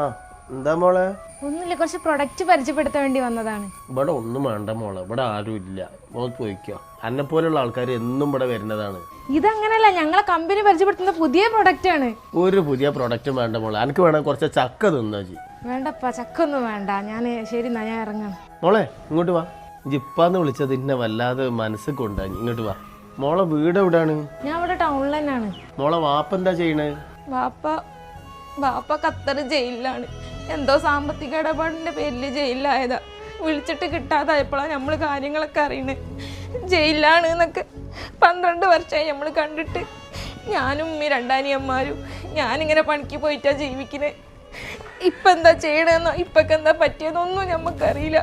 ആ എന്താ മോളെ? ഒന്നുമില്ല, കുറച്ച് പ്രൊഡക്റ്റ് പരിചയപ്പെടുത്താൻ വേണ്ടി വന്നതാണ്. ഇവിടെ ഒന്നും വേണ്ട മോളെ, ഇവിടെ ആരും ഇല്ല. മോൾ പോയിക്കോ. എന്നെ പോലുള്ള ആൾക്കാർ എന്നും ഇവിടെ വരുന്നതാണ്. ഇതങ്ങനല്ല, ഞങ്ങളെ കമ്പനി പരിചയപ്പെടുത്തുന്ന പുതിയ പ്രൊഡക്റ്റ് ആണ്. ഒരു പുതിയ പ്രൊഡക്റ്റും വേണ്ട മോളെ. എനിക്ക് വേണം കുറച്ച് ചക്ക തിന്നാ ജി. വേണ്ടപ്പാ, ചക്ക ഒന്നും വേണ്ട. ശരി എന്നാ ഞാൻ ഇറങ്ങാം. മോളെ ഇങ്ങോട്ട് വാ. ജിപ്പാന്ന് വിളിച്ചത് ഇന്നെ വല്ലാതെ മനസ്സിൽ കൊണ്ടാ. ഇങ്ങോട്ട് വാ. മോളെ വീട് എവിടെയാണ്? ഞാൻ ഇവിടെ ടൗണിൽ തന്നെയാണ്. മോളെ വാപ്പ എന്താ ചെയ്യണേ? വാപ്പ ഖത്തർ ജയിലിലാണ്. എന്തോ സാമ്പത്തിക ഇടപാടിന്റെ പേരിൽ ജയിലിലായതാ. വിളിച്ചിട്ട് കിട്ടാതായപ്പോഴാണ് നമ്മൾ കാര്യങ്ങളൊക്കെ അറിയണത്. ജയിലിലാണ് എന്നൊക്കെ 12 വർഷമായി നമ്മൾ കണ്ടിട്ട്. ഞാനും രണ്ടാനിയന്മാരും ഞാനിങ്ങനെ പണിക്ക് പോയിട്ടാ ജീവിക്കുന്നത്. ഇപ്പം എന്താ ചെയ്യണമെന്നോ ഇപ്പൊക്കെ എന്താ പറ്റിയതൊന്നും ഞമ്മക്കറിയില്ല.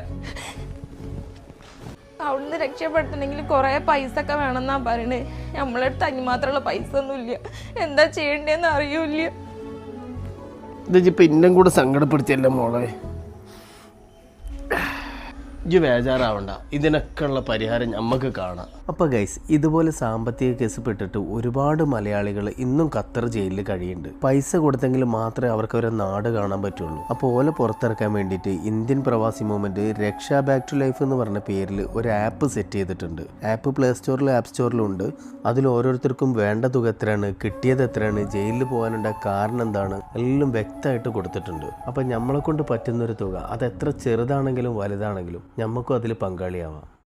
അവിടുന്ന് രക്ഷപ്പെടുത്തണമെങ്കിൽ കുറേ പൈസ ഒക്കെ വേണമെന്നാ പറയണേ. നമ്മളടുത്ത് അതിന് പൈസ ഒന്നുമില്ല. എന്താ ചെയ്യണ്ടേന്ന് അറിയൂല്ല. ഇതിപ്പോ ഇന്നും കൂടെ സങ്കടപ്പെടുത്തിയല്ലേ മോളെ. ഇജ്ജ് ബേജാറാവണ്ട, ഇതിനൊക്കെ ഉള്ള പരിഹാരം നമുക്ക് കാണാം. അപ്പോൾ ഗൈസ്, ഇതുപോലെ സാമ്പത്തിക കേസ് പെട്ടിട്ട് ഒരുപാട് മലയാളികൾ ഇന്നും ഖത്തർ ജയിലിൽ കഴിയുന്നുണ്ട്. പൈസ കൊടുത്തെങ്കിൽ മാത്രമേ അവർക്ക് അവരെ നാട് കാണാൻ പറ്റുള്ളൂ. അപ്പോൾ ഓലെ പുറത്തിറക്കാൻ വേണ്ടിയിട്ട് ഇന്ത്യൻ പ്രവാസി മൂവ്മെന്റ് രക്ഷ ബാക്ക് ടു ലൈഫ് എന്ന് പറഞ്ഞ പേരിൽ ഒരു ആപ്പ് സെറ്റ് ചെയ്തിട്ടുണ്ട്. ആപ്പ് പ്ലേ സ്റ്റോറിലും ആപ്പ് സ്റ്റോറിലും ഉണ്ട്. അതിൽ ഓരോരുത്തർക്കും വേണ്ട തുക എത്രയാണ്, കിട്ടിയത് എത്രയാണ്, ജയിലിൽ പോകാനുള്ള കാരണം എന്താണ്, എല്ലാം വ്യക്തമായിട്ട് കൊടുത്തിട്ടുണ്ട്. അപ്പം നമ്മളെ കൊണ്ട് പറ്റുന്നൊരു തുക, അത് എത്ര ചെറുതാണെങ്കിലും വലുതാണെങ്കിലും നമുക്കും അതിൽ പങ്കാളിയാവാം.